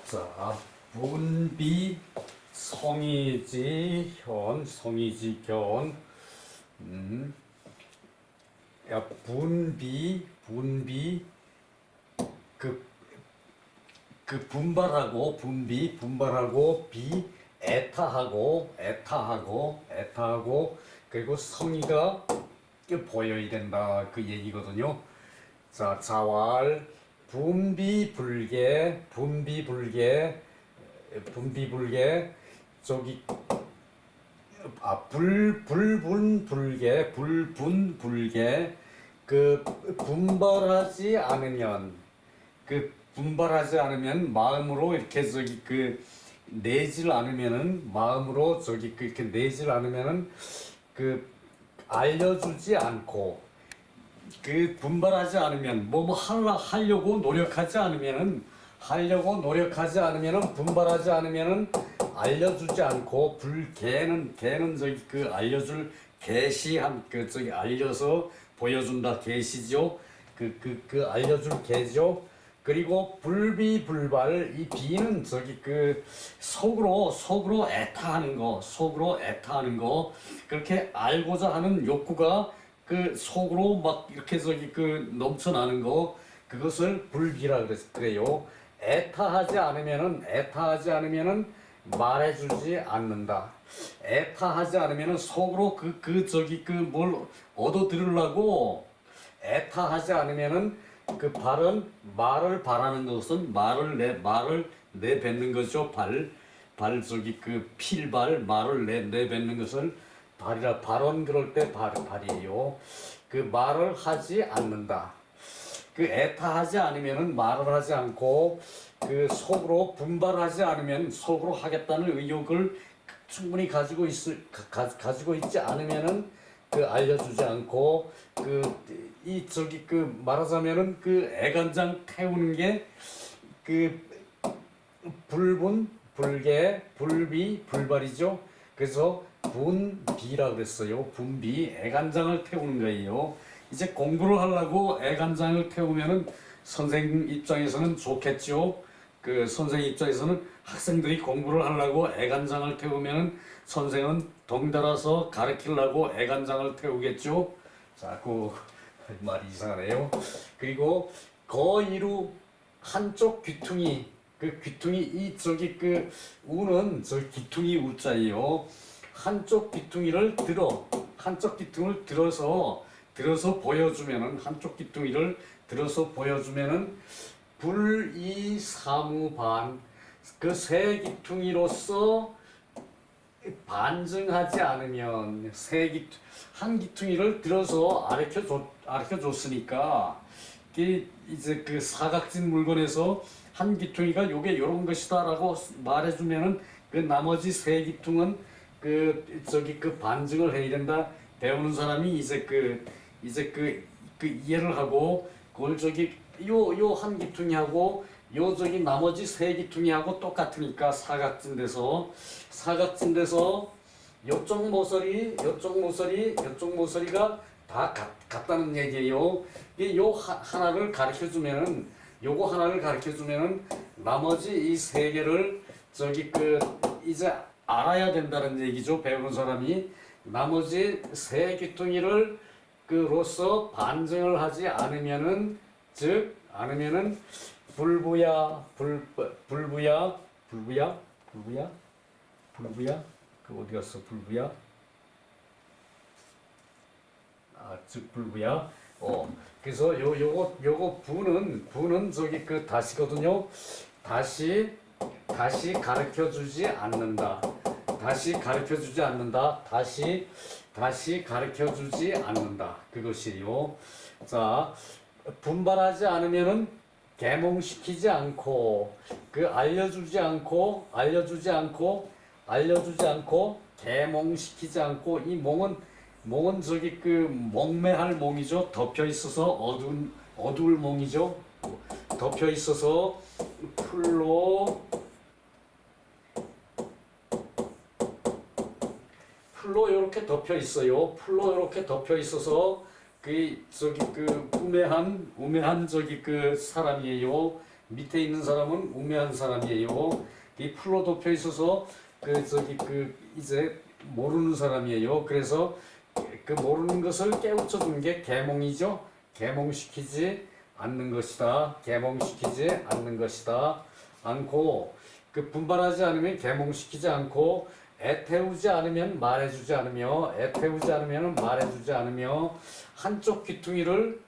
자, 분비, 성이지, 현, 성이지, 견. 야, 분비, 그, 분발하고, 애타하고, 그리고 성의가 보여야 된다. 그 얘기거든요. 자, 자활, 분비불개, 저기, 불분불개, 그, 분발하지 않으면, 마음으로 이렇게 내질 않으면은, 마음으로 이렇게 내질 않으면은, 그, 알려주지 않고, 분발하지 않으면 하려고 노력하지 않으면은 분발하지 않으면은 알려주지 않고 개는 알려줄 계시한 알려서 보여준다 계시죠. 알려줄 계죠. 그리고 불비불발, 이 비는 속으로 애타하는 거 그렇게 알고자 하는 욕구가 속으로 막 이렇게 넘쳐나는 거, 그것을 불비라 그래요. 애타하지 않으면은 말해주지 않는다. 애타하지 않으면은 속으로 뭘 얻어 들으려고 애타하지 않으면은 말을 바라는 것은 말을 내뱉는 거죠. 필발, 말을 내뱉는 것을 발언 그럴 때 발이에요. 말을 하지 않는다. 애타하지 않으면은 말을 하지 않고, 속으로 분발하지 않으면, 속으로 하겠다는 의욕을 충분히 가지고 있지 않으면은, 알려주지 않고, 말하자면은, 애간장 태우는 게, 그, 불발이죠. 그래서 분비라 그랬어요. 분비, 애간장을 태우는 거예요. 이제 공부를 하려고 애간장을 태우면은 선생 입장에서는 좋겠죠. 선생 입장에서는 학생들이 공부를 하려고 애간장을 태우면은 선생은 덩달아서 가르치려고 애간장을 태우겠죠. 자꾸 말이 이상하네요. 그리고 거이루 한쪽 귀퉁이, 우는 귀퉁이 우자예요. 한쪽 귀퉁이를 들어서 보여주면은 불이사무반, 세 귀퉁이로서 반증하지 않으면, 한 귀퉁이를 들어서 아르켜 줬으니까, 이제 사각진 물건에서 한 귀퉁이가 요게 요런 것이다라고 말해주면은 나머지 세 귀퉁은 반증을 해야 된다. 배우는 사람이 이제 이해를 하고, 그걸 요 한 귀퉁이하고 나머지 세 귀퉁이하고 똑같으니까, 사각진 데서 요쪽 모서리가 다 같다는 얘기예요. 요거 하나를 가르쳐 주면은 나머지 이 세 개를 이제 알아야 된다는 얘기죠. 배우는 사람이 나머지 세 귀퉁이를 로서 반증을 하지 않으면은, 불부야, 어디 갔어? 불부야? 불부야. 그래서 요거 부는 다시거든요. 다시 가르쳐 주지 않는다. 다시 가르쳐 주지 않는다. 그것이요. 자, 분발하지 않으면은 계몽시키지 않고, 알려주지 않고, 계몽시키지 않고, 이 몽은 몽매할 몽이죠. 덮여 있어서 어두울 몽이죠. 덮여 있어서 풀로 이렇게 덮여 있어요. 풀로 이렇게 덮여 있어서 우매한 사람이에요. 밑에 있는 사람은 우매한 사람이에요. 이 풀로 덮여 있어서 이제 모르는 사람이에요. 그래서 그 모르는 것을 깨우쳐 주는 게 계몽이죠. 계몽시키지 않는 것이다. 계몽시키지 않는 것이다. 않고 그 분발하지 않으면 계몽시키지 않고 애태우지 않으면 말해주지 않으며 애태우지 않으면 말해주지 않으며 한쪽 귀퉁이를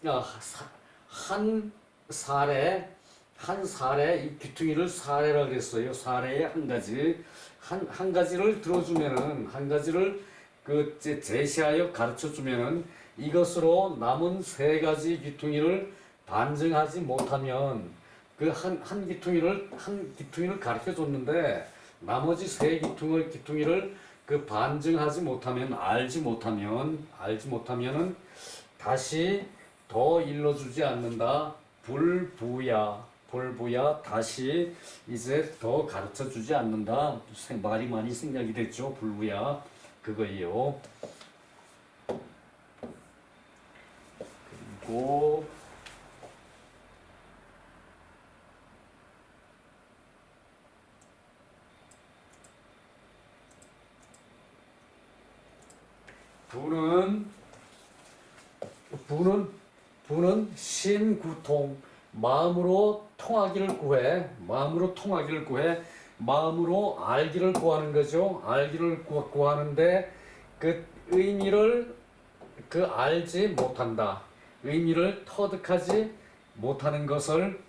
한 사례 이 귀퉁이를 사례라 그랬어요. 사례의 한 가지를 들어주면은 한 가지를 제시하여 가르쳐 주면은 이것으로 남은 세 가지 귀퉁이를 반증하지 못하면 그 한 귀퉁이를 가르쳐 줬는데 나머지 세 귀퉁이를 그 반증하지 못하면 알지 못하면은 다시 더 일러주지 않는다. 불부야 다시 이제 더 가르쳐 주지 않는다. 말이 많이 생략이 됐죠. 불부야 그거예요. 그리고 부는 신구통 마음으로 통하기를 구해 마음으로 알기를 구하는 거죠. 알기를 구하는데 그 의미를 알지 못한다. 의미를 터득하지 못하는 것을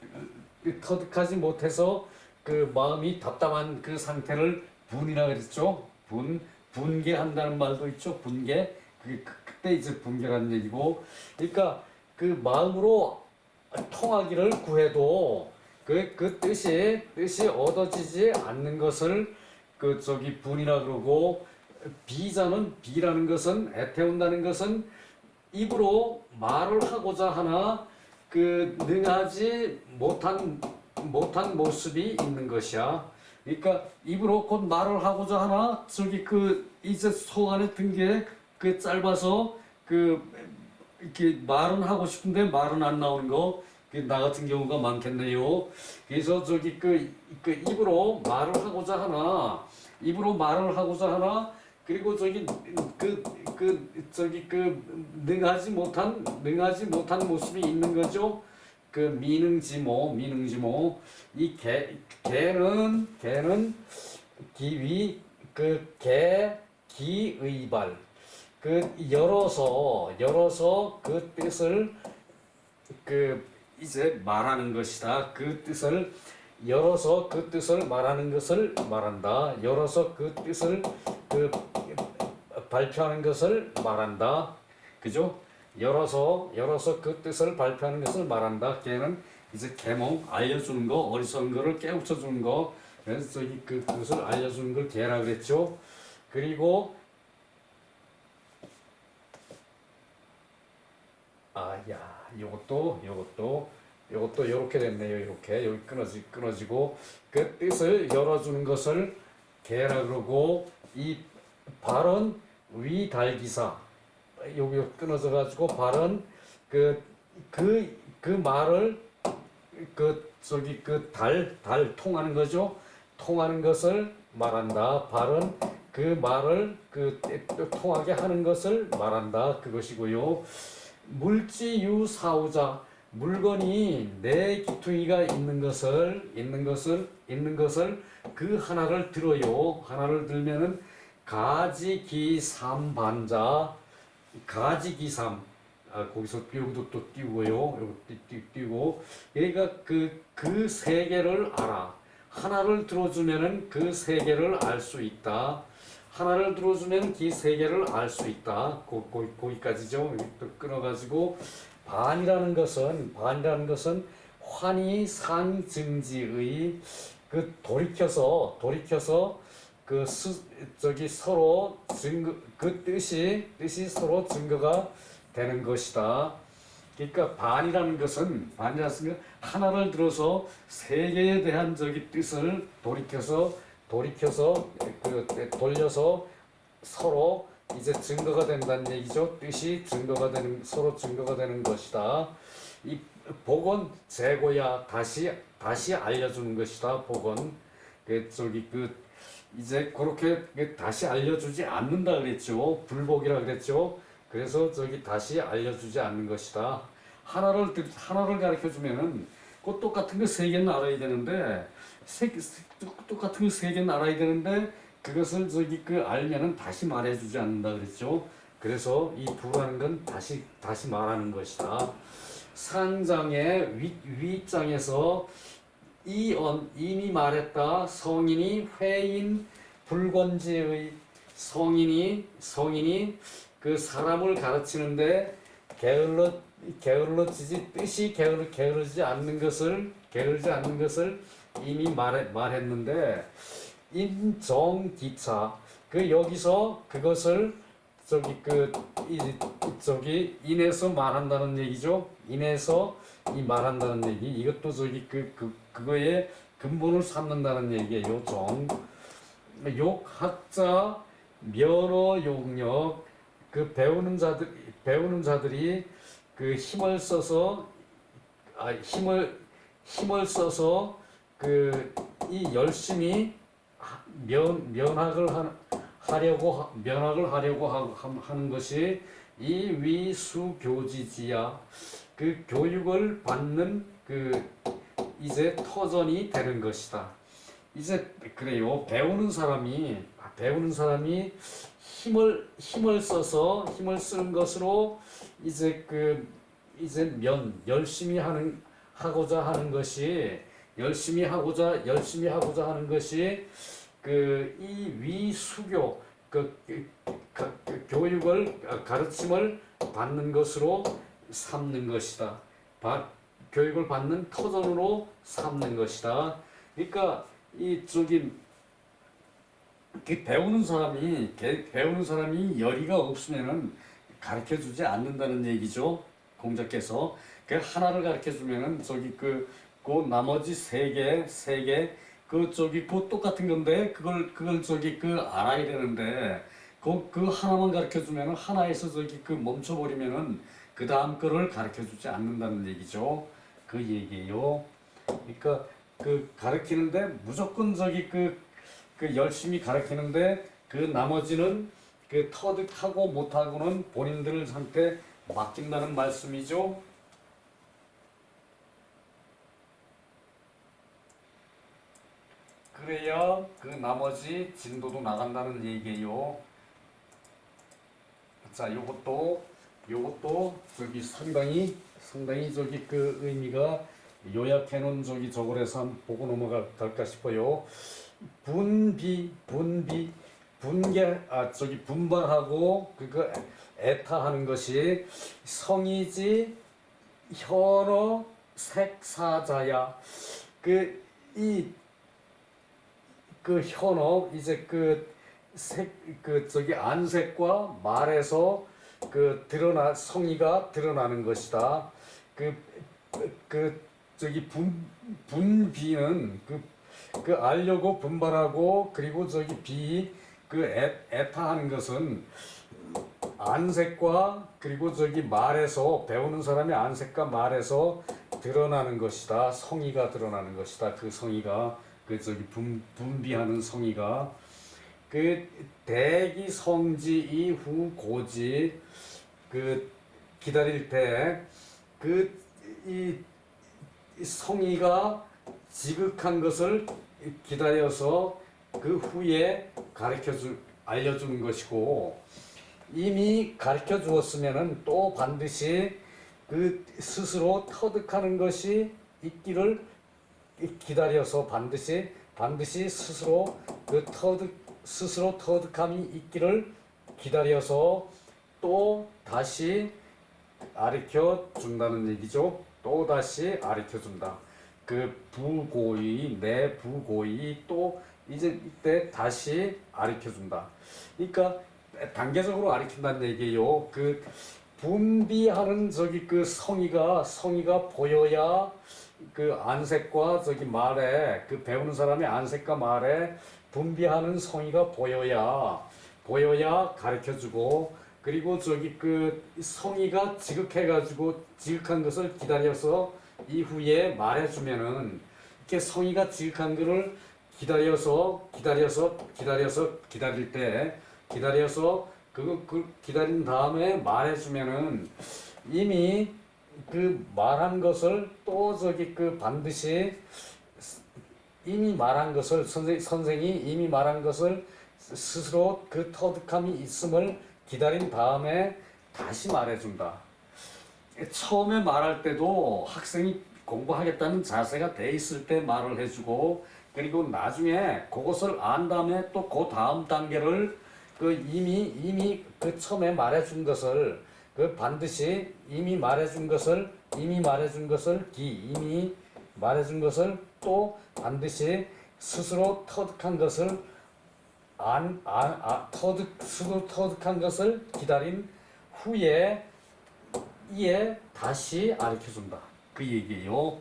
터득하지 못해서 그 마음이 답답한 그 상태를 분이라 그랬죠. 분개한다는 말도 있죠. 분개. 그때 이제 분개라는 얘기고. 그러니까 그 마음으로 통하기를 구해도 그 뜻이 얻어지지 않는 것을 분이라 그러고, 비라는 것은 애태운다는 것은 입으로 말을 하고자 하나 능하지 못한 모습이 있는 것이야. 그러니까 입으로 곧 말을 하고자 하나 이제 속 안에 든 게 짧아서 이렇게 말은 하고 싶은데 말은 안 나오는 거. 나 같은 경우가 많겠네요. 그래서 입으로 말을 하고자 하나 그리고 능하지 못한 모습이 있는 거죠. 미능지모. 이 개는 기위 기의발 열어서 그 뜻을 이제 말하는 것이다. 그 뜻을 열어서 그 뜻을 말하는 것을 말한다. 열어서 그 뜻을 발표하는 것을 말한다. 그죠? 열어서 그 뜻을 발표하는 것을 말한다. 걔는 이제 계몽 알려주는 거, 어리석은 거를 깨우쳐 주는 거. 그래서 그것을 알려주는 걸 개라 그랬죠. 그리고 요것도 요렇게 됐네요. 이렇게 여기 끊어지고 그 뜻을 열어주는 것을 개라 그러고, 이 발은 위달기사 여기 끊어져 가지고 발은 그 말을 달 통하는 거죠. 통하는 것을 말한다. 발은 그 말을 통하게 하는 것을 말한다. 그것이고요. 물지유사오자 물건이 네 기퉁이가 있는 것을 그 하나를 들어요. 하나를 들면은 가지기삼반자 가지기삼 거기서 여기도 또 띄우고요. 여기 띄우고 그러니까 그 세 개를 알아. 하나를 들어주면은 그 세 개를 알 수 있다. 하나를 들어주면 그 세 개를 알 수 있다. 거기까지죠. 또 끊어가지고 반이라는 것은 환희 상증지의 돌이켜서 서로 증거 뜻이 서로 증거가 되는 것이다. 그러니까 반이라는 것은 하나를 들어서 세 개에 대한 뜻을 돌려서 서로 이제 증거가 된다는 얘기죠. 뜻이 서로 증거가 되는 것이다. 이 복은 재고야 다시 알려주는 것이다. 복은 이제 그렇게 다시 알려주지 않는다 그랬죠. 불복이라 그랬죠. 그래서 다시 알려주지 않는 것이다. 하나를 가르쳐 주면은 그 똑같은 거 세 개는 알아야 되는데 똑같은 거 세 개는 알아야 되는데 그것을 알면은 다시 말해주지 않는다 그랬죠. 그래서 이 부라는 건 다시 말하는 것이다. 상장의 윗장에서 이미 말했다. 성인이 회인 불건지의 성인이 그 사람을 가르치는데 게을러지지 뜻이 게으르지 않는 것을 이미 말했는데 인정기차 여기서 그것을 인해서 말한다는 얘기죠. 인해서 이 말한다는 얘기 이것도 그거의 근본을 삼는다는 얘기예요. 욕학자 면허 욕력 배우는 자들이 힘을 써서 이 열심히 면학을 하려고 하는 것이 이 위수교지지야. 교육을 받는 이제 터전이 되는 것이다. 이제 그래요. 배우는 사람이 힘을 쓰는 것으로 이제 열심히 하고자 하는 것이 이 위수교 교육을 가르침을 받는 것으로 삼는 것이다. 교육을 받는 터전으로 삼는 것이다. 그러니까 배우는 사람이 열의가 없으면은 가르쳐 주지 않는다는 얘기죠. 공자께서 하나를 가르쳐 주면은 나머지 세 개 그 똑같은 건데 그걸 알아야 되는데 그 하나만 가르쳐 주면은 하나에서 멈춰 버리면은 그 다음 거를 가르쳐 주지 않는다는 얘기죠. 그 얘기예요. 그러니까 가르치는데 무조건 열심히 가르치는데 나머지는 터득하고 못하고는 본인들한테 맡긴다는 말씀이죠. 그래야 나머지 진도도 나간다는 얘기예요. 자, 요것도 상당히 의미가 요약해놓은 저거에서 한번 보고 넘어갈까 싶어요. 분발하고 애타하는 것이 성이지 현어 색사자야. 현어 이제 안색과 말에서 성의가 드러나는 것이다. 분비는 알려고 분발하고 그리고 애타하는 것은 안색과 그리고 말에서 배우는 사람의 안색과 말에서 드러나는 것이다. 성의가 드러나는 것이다. 성의가 분비하는 성의가 대기 성지 이후 고지 기다릴 때 이 성의가 지극한 것을 기다려서 후에 알려주는 것이고 이미 가르쳐 주었으면은 또 반드시 스스로 터득하는 것이 있기를 기다려서 반드시 스스로 터득함이 있기를 기다려서 또 다시 가르쳐 준다는 얘기죠. 또 다시 가르쳐 준다. 부고의 내 부고의 또 이제 이때 다시 가르쳐 준다. 그러니까 단계적으로 가르친다는 얘기예요. 분비하는 성의가 보여야 안색과 말에 배우는 사람의 안색과 말에 분비하는 성의가 보여야 가르쳐주고 그리고 저기 그 성의가 지극해가지고 지극한 것을 기다려서 이후에 말해주면은 이렇게 성의가 지극한 것을 기다려서 기다릴 때 기다려서 그 기다린 다음에 말해주면은 이미 그 말한 것을 또 저기 그 반드시 이미 말한 것을 선생이 이미 말한 것을 스스로 그 터득함이 있음을 기다린 다음에 다시 말해준다. 처음에 말할 때도 학생이 공부하겠다는 자세가 돼 있을 때 말을 해주고 그리고 나중에 그것을 안 다음에 또 그 다음 단계를 그 이미 그 처음에 말해준 것을 그 반드시 이미 말해준 것을 또 반드시 스스로 터득한 것을 스스로 터득한 것을 기다린 후에 이에 다시 가르쳐준다. 그 얘기예요.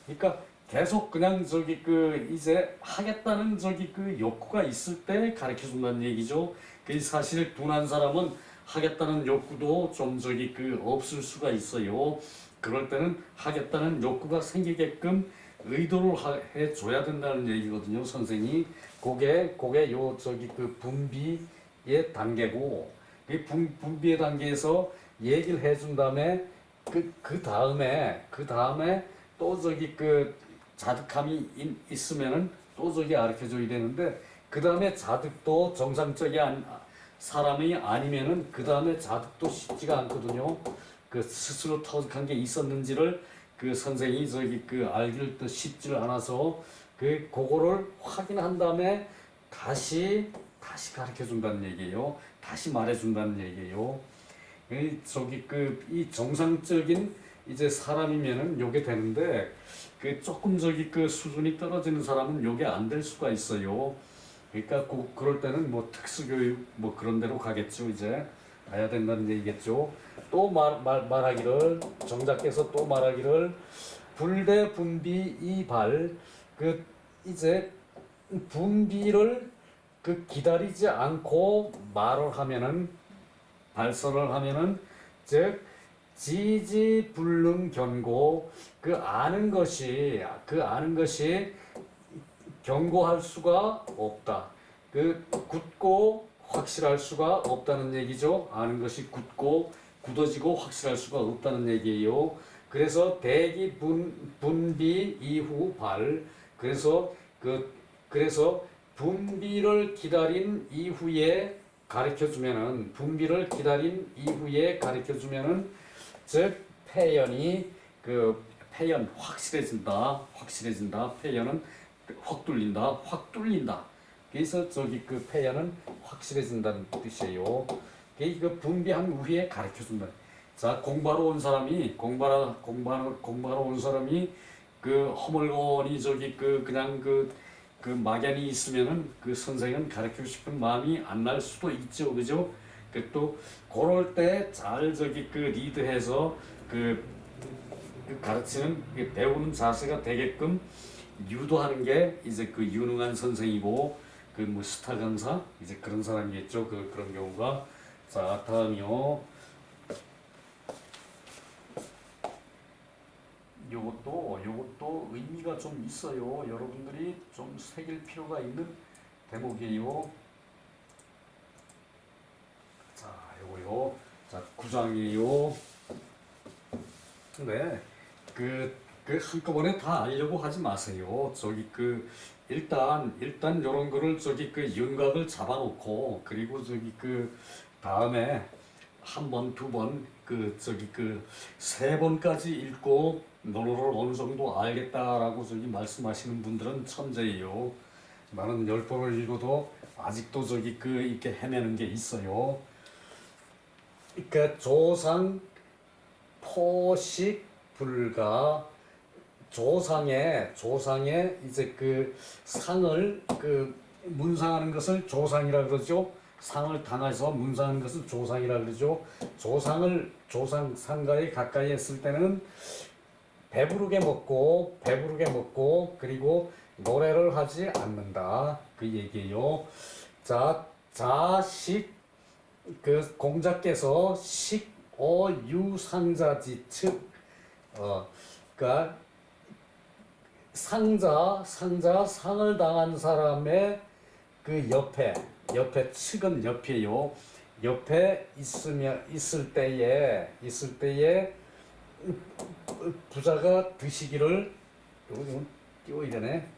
그러니까 계속 그냥 저기 그 이제 하겠다는 저기 그 욕구가 있을 때 가르쳐준다는 얘기죠. 그 사실 둔한 사람은 하겠다는 욕구도 좀 저기 그 없을 수가 있어요. 그럴 때는 하겠다는 욕구가 생기게끔 의도를 해줘야 된다는 얘기거든요. 선생이 그게 요 저기 그 분비의 단계고 이 분비의 단계에서 얘기를 해준 다음에 그 다음에 또 저기 그 자득함이 있으면은 또 저기 가르쳐줘야 되는데 그 다음에 자득도 정상적인 사람이 아니면은 그 다음에 자득도 쉽지가 않거든요. 그 스스로 터득한 게 있었는지를 그 선생이 저기 그 알기를 또 쉽지를 않아서 그거를 확인한 다음에 다시 가르쳐 준다는 얘기예요. 다시 말해 준다는 얘기예요. 저기 이 정상적인 이제 사람이면은 요게 되는데 그 조금 저기 그 수준이 떨어지는 사람은 요게 안 될 수가 있어요. 그러니까 그럴 때는 뭐 특수교육 뭐 그런 데로 가겠죠. 이제 가야 된다는 얘기겠죠. 또 말하기를 정자께서 또 말하기를 불대 분비 이발 그 이제 분비를 그 기다리지 않고 말을 하면은 발설을 하면은 즉 지지불능 견고 그 아는 것이 견고할 수가 없다. 그 굳고 확실할 수가 없다는 얘기죠. 아는 것이 굳고 굳어지고 확실할 수가 없다는 얘기예요. 그래서 대기 분비 이후 발 그래서 분비를 기다린 이후에 가르쳐주면은 즉 폐연이 폐연 확실해진다. 폐연은 확 뚫린다. 그래서 저기 그 폐연은 확실해진다는 뜻이에요. 그 분비한 후에 가르쳐준다. 자, 공부하러 온 사람이 그 허물건이 저기 그냥 그 막연히 있으면은 그 선생은 가르치고 싶은 마음이 안 날 수도 있죠, 그죠? 또 그럴 때 잘 저기 그 리드해서 그 가르치는 배우는 자세가 되게끔 유도하는 게 이제 그 유능한 선생이고 그 뭐 스타 강사 이제 그런 사람이겠죠. 그런 경우가. 자, 다음이요. 요것도 의미가 좀 있어요. 여러분들이 좀 새길 필요가 있는 대목이에요. 자, 요거요. 자, 9장이에요. 네. 한꺼번에 다 알려고 하지 마세요. 저기 일단 요런 거를 저기 윤곽을 잡아놓고 그리고 저기 다음에 한 번, 두 번, 세 번까지 읽고 너를 어느 정도 알겠다라고 저기 말씀하시는 분들은 천재예요. 나는 10번을 읽어도 아직도 저기 이렇게 헤매는 게 있어요. 그러니까 조상, 포식, 불가, 조상의 이제 상을 문상하는 것을 조상이라 그러죠. 상을 당해서 문상하는 것을 조상이라 그러죠. 상가에 가까이 했을 때는 배부르게 먹고 그리고 노래를 하지 않는다. 그 얘기예요. 자, 자식 그 공자께서 식어유상자지 측 그러니까 상을 당한 사람의 그 옆에 측은 옆이에요. 옆에 있을 때에 부자가 드시기를 이거 띄워야 되네.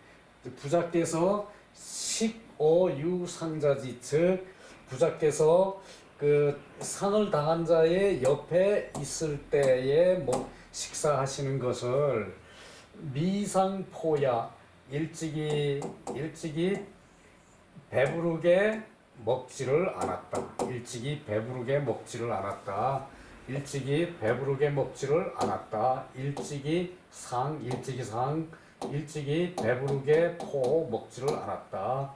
부자께서 식어유상자지 즉 부자께서 그 상을 당한 자의 옆에 있을 때에 뭐 식사하시는 것을 미상포야 일찍이 배부르게 먹지를 않았다. 일찍이 배부르게 먹지를 않았다. 일찍이 배부르게 먹지를 않았다. 일찍이 배부르게 먹지를 않았다.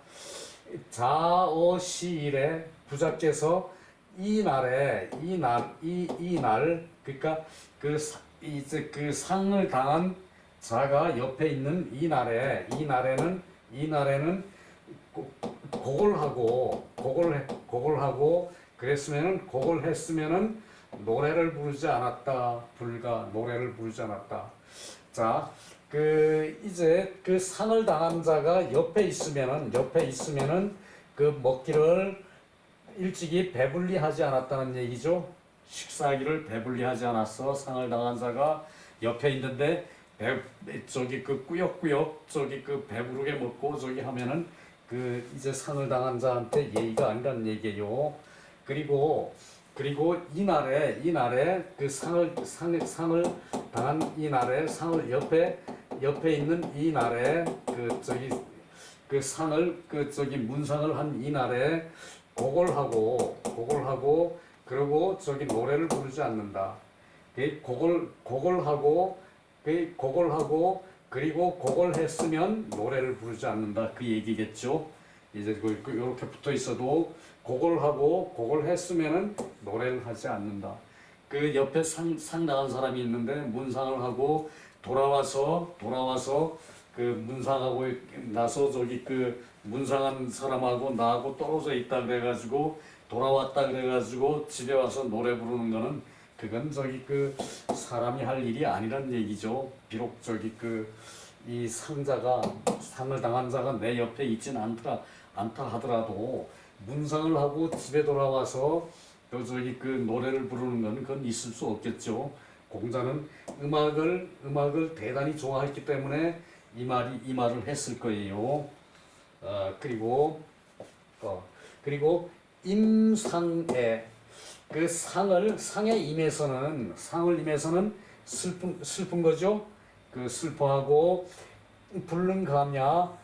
자어시일에 부자께서 이날 그러니까 이제 그 상을 당한 자가 옆에 있는 이날에는 곡을 하고 그랬으면은 곡을 했으면은 노래를 부르지 않았다. 노래를 부르지 않았다. 자, 이제 그 상을 당한 자가 옆에 있으면은 그 먹기를 일찍이 배불리 하지 않았다는 얘기죠. 식사하기를 배불리 하지 않았어. 상을 당한 자가 옆에 있는데 꾸역꾸역 배부르게 먹고 하면은 이제 상을 당한 자한테 예의가 아니라는 얘기예요. 그리고 이날에 그 상을 당한 이날에 상을 옆에 있는 이날에 상을 문상을 한 이날에 곡을 하고 그리고 노래를 부르지 않는다. 곡을 하고 그리고 곡을 했으면 노래를 부르지 않는다. 그 얘기겠죠. 이제 이렇게 붙어 있어도 곡을 하고 곡을 했으면은 노래를 하지 않는다. 그 옆에 상 나간 사람이 있는데 문상을 하고 돌아와서 그 문상하고 나서 문상한 사람하고 나하고 떨어져 있다 그래가지고 돌아왔다 그래가지고 집에 와서 노래 부르는 거는 그건 사람이 할 일이 아니란 얘기죠. 비록 이 상을 당한 자가 내 옆에 있진 않다 하더라도 문상을 하고 집에 돌아와서 노래를 부르는 건 그건 있을 수 없겠죠. 공자는 음악을 대단히 좋아했기 때문에 이 말을 했을 거예요. 그리고 임상에 그 상에 임해서는 슬픈 거죠. 슬퍼하고 불능감야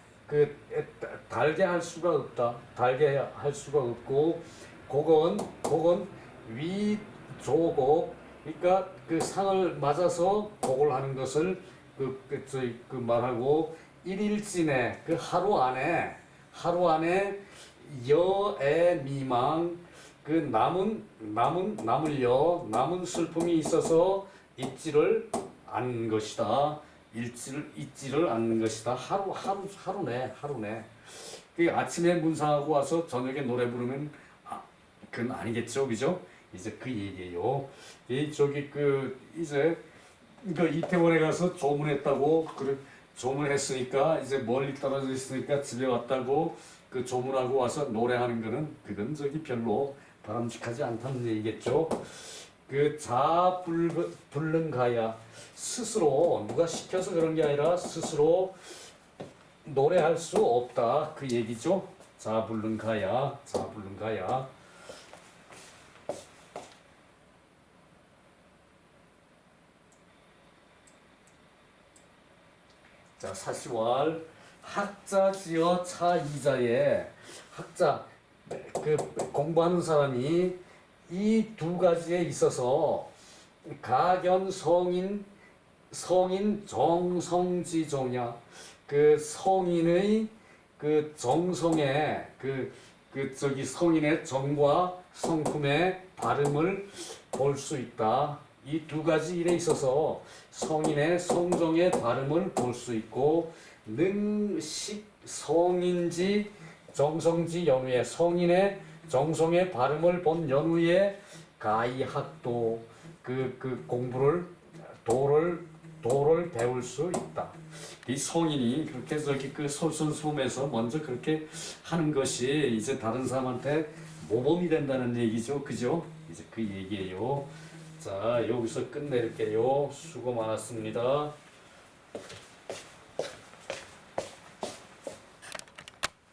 달게 할 수가 없다. 달게 할 수가 없고 곡은 위조곡 그러니까 상을 맞아서 곡을 하는 것을 말하고 일일진에 하루 안에 여애 미망 남은 슬픔이 있어서 잊지를 않는 것이다. 잊지를 않는 것이다. 하루네. 아침에 문상하고 와서 저녁에 노래 부르면 그건 아니겠죠, 그죠? 이제 그 얘기예요. 이제 이태원에 가서 조문했다고 조문했으니까 이제 멀리 떨어져 있으니까 집에 왔다고 조문하고 와서 노래하는 거는 그건 별로 바람직하지 않다는 얘기겠죠. 자불능가야 스스로 누가 시켜서 그런 게 아니라 스스로 노래할 수 없다 그 얘기죠. 자불능가야. 자, 사시왈 학자지어 차이자에 학자 공부하는 사람이 이 두 가지에 있어서 가견 성인 정성지종야 성인의 정성의 성인의 정과 성품의 발음을 볼 수 있다. 이 두 가지 일에 있어서 성인의 성정의 발음을 볼 수 있고 성인지 정성지 연후에 성인의 정성의 발음을 본 연후에 가이학도 그 공부를 도를 배울 수 있다. 이 성인이 그렇게 저기 그 솔선수범해서 먼저 그렇게 하는 것이 이제 다른 사람한테 모범이 된다는 얘기죠, 그죠? 이제 그 얘기예요. 자, 여기서 끝낼게요. 수고 많았습니다.